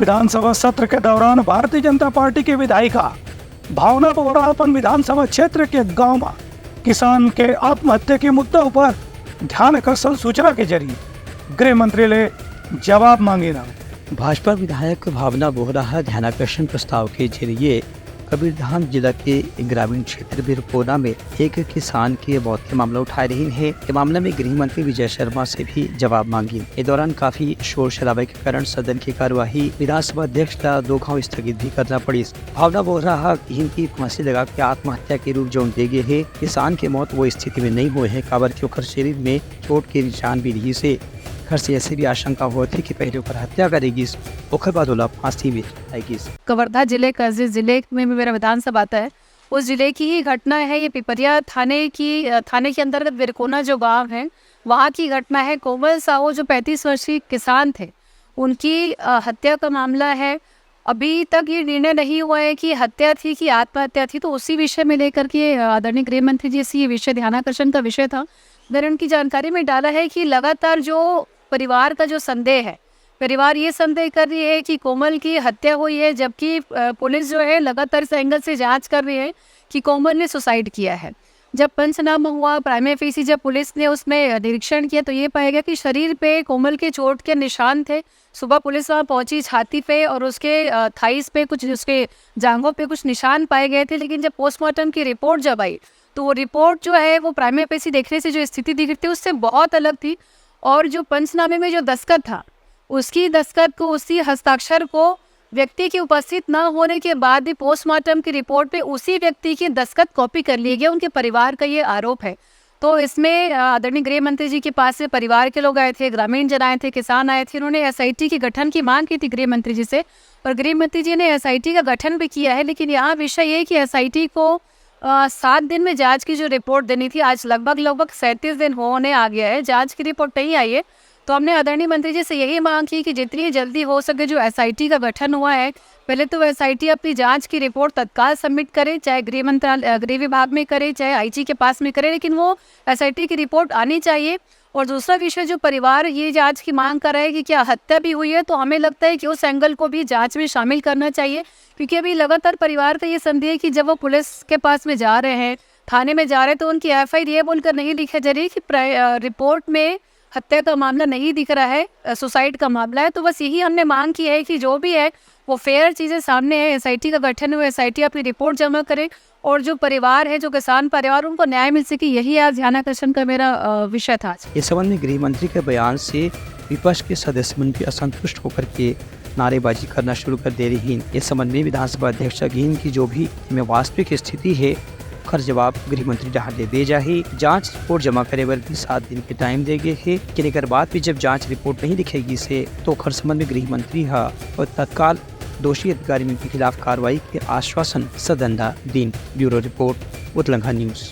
विधानसभा सत्र के दौरान भारतीय जनता पार्टी की विधायिका भावना बोहरा अपन विधानसभा क्षेत्र के गांव में किसान के आत्महत्या के मुद्दों पर ध्यान आकर्षण सूचना के जरिए गृह मंत्री ले जवाब मांगे ना। भाजपा विधायक भावना बोहरा ध्यानाकर्षण प्रस्ताव के जरिए कबीरधाम जिला के ग्रामीण क्षेत्र बिरपोना में एक किसान की मौत के मामला उठा रही है। इस मामले में गृह मंत्री विजय शर्मा से भी जवाब मांगी। इस दौरान काफी शोर शराबे के कारण सदन की कार्यवाही विधानसभा अध्यक्ष का 2 घंटे स्थगित भी करना पड़ी। भावना बोहरा की फांसी लगा के आत्महत्या के रूप जो दे गए है। किसान की मौत वो स्थिति में नहीं हुए है काबर के शरीर में चोट के निशान भी रही से घर से ऐसी भी आशंका होती कि पहले ऊपर हत्या करेगी ओकर बाद ओला फांसी भी आएगी। कवर्धा जिले का जिस जिले में मेरा विधानसभा आता है उस जिले की ही घटना है। ये पिपरिया थाने के अंतर्गत बिरकोना जो गांव है वहाँ की घटना है। कोमल साहू जो 35 वर्षीय किसान थे उनकी हत्या का मामला है। अभी तक ये निर्णय नहीं हुआ है कि हत्या थी कि आत्महत्या थी, तो उसी विषय में लेकर के आदरणीय गृह मंत्री जी से ये विषय ध्यानाकर्षण का विषय था। मैंने उनकी जानकारी में डाला है कि लगातार जो परिवार का जो संदेह है, परिवार ये संदेह कर रही है कि कोमल की हत्या हुई है, जबकि पुलिस जो है लगातार इस एंगल से जांच कर रही है कि कोमल ने सुसाइड किया है। जब पंचनामा हुआ प्राइमरी फेसी जब पुलिस ने उसमें निरीक्षण किया तो ये पाया गया कि शरीर पे कोमल के चोट के निशान थे। सुबह पुलिस वहाँ पहुंची, छाती पे और उसके थाइस पे कुछ, उसके जांघों पे कुछ निशान पाए गए थे। लेकिन जब पोस्टमार्टम की रिपोर्ट जब आई तो वो रिपोर्ट जो है वो प्राइमरी फेसी देखने से जो स्थिति दिख रही थी उससे बहुत अलग थी। और जो पंचनामे में जो दस्तखत था उसकी दस्तखत को, उसी हस्ताक्षर को व्यक्ति की उपस्थित न होने के बाद भी पोस्टमार्टम की रिपोर्ट पे उसी व्यक्ति की दस्तखत कॉपी कर लिए गए। उनके परिवार का ये आरोप है। तो इसमें आदरणीय गृह मंत्री जी के पास से परिवार के लोग आए थे, ग्रामीण जन आए थे, किसान आए थे। उन्होंने एसआईटी के गठन की मांग की थी गृह मंत्री जी से और गृह मंत्री जी ने एसआईटी का गठन भी किया है। लेकिन यहाँ विषय ये कि एसआईटी को 7 दिन में जांच की जो रिपोर्ट देनी थी, आज लगभग 37 दिन होने आ गया है, जांच की रिपोर्ट नहीं आई है। तो हमने आदरणीय मंत्री जी से यही मांग की कि जितनी जल्दी हो सके जो एसआईटी का गठन हुआ है, पहले तो एसआईटी अपनी जांच की रिपोर्ट तत्काल सबमिट करे, चाहे गृह विभाग में करे, चाहे आईजी के पास में करे, लेकिन वो एसआईटी की रिपोर्ट आनी चाहिए। और दूसरा विषय जो परिवार ये जांच की मांग कर रहा है कि क्या हत्या भी हुई है, तो हमें लगता है कि उस एंगल को भी जांच में शामिल करना चाहिए। क्योंकि अभी लगातार परिवार का ये संदेह है कि जब वो पुलिस के पास में जा रहे हैं, थाने में जा रहे हैं, तो उनकी एफआईआर ये बोलकर नहीं लिखा जा रही कि रिपोर्ट में हत्या का मामला नहीं दिख रहा है, सुसाइड का मामला है। तो बस यही हमने मांग की है कि जो भी है वो फेयर चीज़ें सामने है। एसआईटी का गठन हुआ, एसआईटी अपनी रिपोर्ट जमा करे और जो परिवार है, जो किसान परिवार, उनको न्याय मिल सके। यही आज ध्यानाकर्षण का मेरा विषय था। इस संबंध में गृह मंत्री के बयान से विपक्ष के सदस्य मंत्री असंतुष्ट होकर के नारेबाजी करना शुरू कर दे रही हैं। इस संबंध में विधानसभा अध्यक्ष की जो भी में वास्तविक स्थिति है खर जवाब गृह मंत्री जहाँ दे जाही। जांच रिपोर्ट जमा करे बर भी 7 दिन के टाइम दे गए है कि लेकर बाद भी जब जांच रिपोर्ट नहीं दिखेगी से तो खर संबंध में गृह मंत्री और तत्काल दोषी अधिकारी के खिलाफ कार्रवाई के आश्वासन सदन दा दिन। ब्यूरो रिपोर्ट उतलंघा न्यूज।